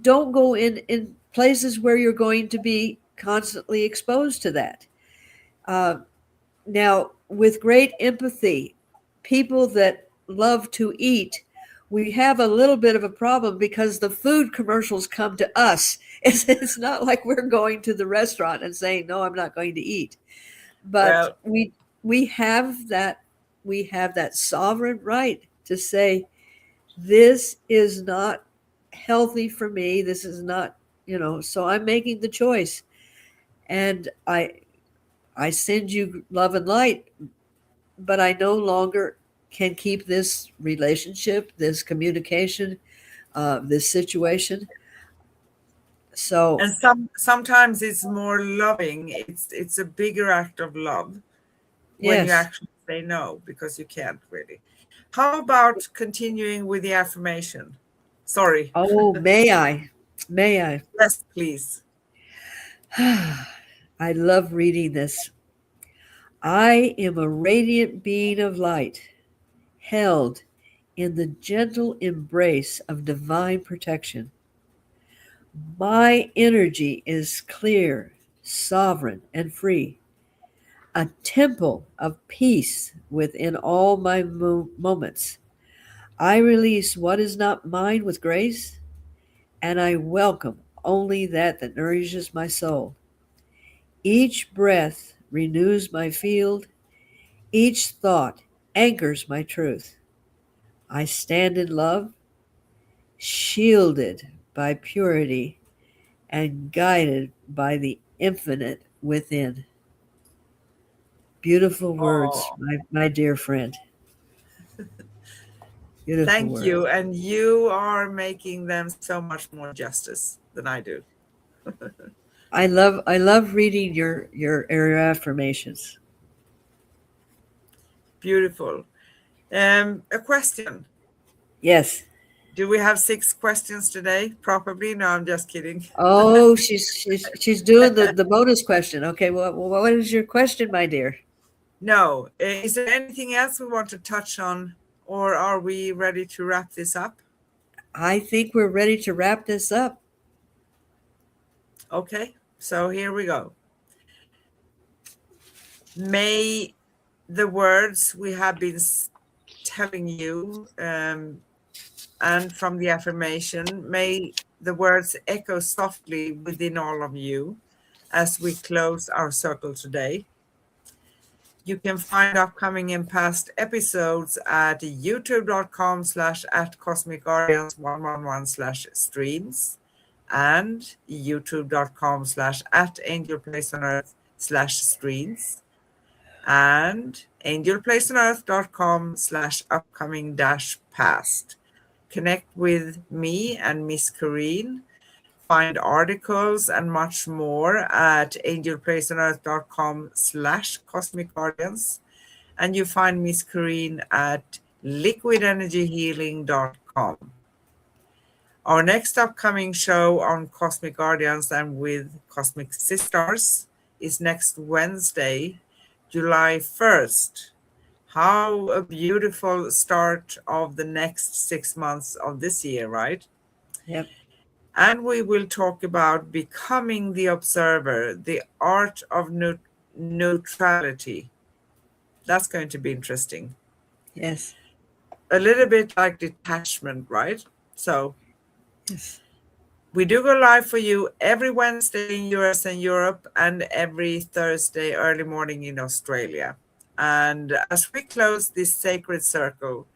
don't go in places where you're going to be constantly exposed to that. Uh, Now, with great empathy, people that love to eat, we have a little bit of a problem because the food commercials come to us. It's not like we're going to the restaurant and saying, "No, I'm not going to eat." But Well, we have that sovereign right to say, "This is not healthy for me. This is not, so I'm making the choice." And I send you love and light, but I no longer can keep this relationship, this communication, this situation. So, and sometimes it's more loving. It's a bigger act of love when you yes. actually say no because you can't really. How about continuing with the affirmation? Sorry. Oh, may I? May I? Yes, please. I love reading this. I am a radiant being of light, held in the gentle embrace of divine protection. My energy is clear, sovereign, and free, a temple of peace within all my moments. I release what is not mine with grace, and I welcome only that nourishes my soul. Each breath renews my field, each thought anchors my truth. I stand in love, shielded by purity and guided by the infinite within. Beautiful words, Oh, my dear friend. Beautiful thank words. you. And you are making them so much more justice than I do. I love reading your affirmations. Beautiful. A question. Yes. Do we have 6 questions today? Probably. No, I'm just kidding. Oh, she's doing the bonus question. Okay, well, what is your question, my dear? No. Is there anything else we want to touch on, or are we ready to wrap this up? I think we're ready to wrap this up. Okay. So here we go. May the words we have been telling you and from the affirmation, may the words echo softly within all of you as we close our circle today. You can find upcoming and past episodes at youtube.com/at Cosmic Guardians 111/streams and youtube.com/at Angel Place on Earth/streams and angelplaceonearth.com/upcoming-past. Connect with me and Miss Corrine. Find articles and much more at angelplaceonearth.com/cosmic guardians. And you find Miss Corrine at liquidenergyhealing.com. Our next upcoming show on Cosmic Guardians and with Cosmic Sis-Stars is next Wednesday, July 1st. How a beautiful start of the next 6 months of this year, right? Yep. And we will talk about becoming the observer, the art of neutrality. That's going to be interesting. Yes. A little bit like detachment, right? So Yes. we do go live for you every Wednesday in US and Europe and every Thursday early morning in Australia. And as we close this sacred circle,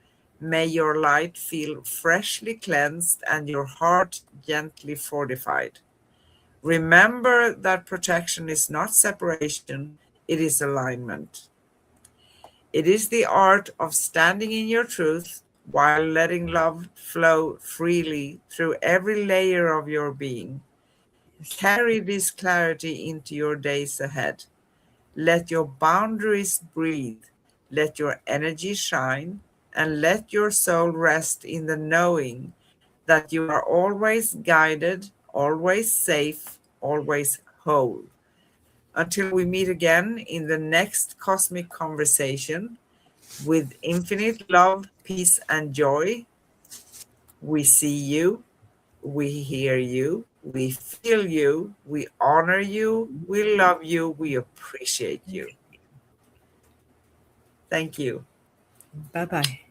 may your light feel freshly cleansed and your heart gently fortified. Remember that protection is not separation, it is alignment. It is the art of standing in your truth while letting love flow freely through every layer of your being. Carry this clarity into your days ahead. Let your boundaries breathe. Let your energy shine. And let your soul rest in the knowing that you are always guided, always safe, always whole. Until we meet again in the next cosmic conversation, with infinite love, peace, and joy, we see you, we hear you, we feel you, we honor you, we love you, we appreciate you. Thank you. Bye-bye.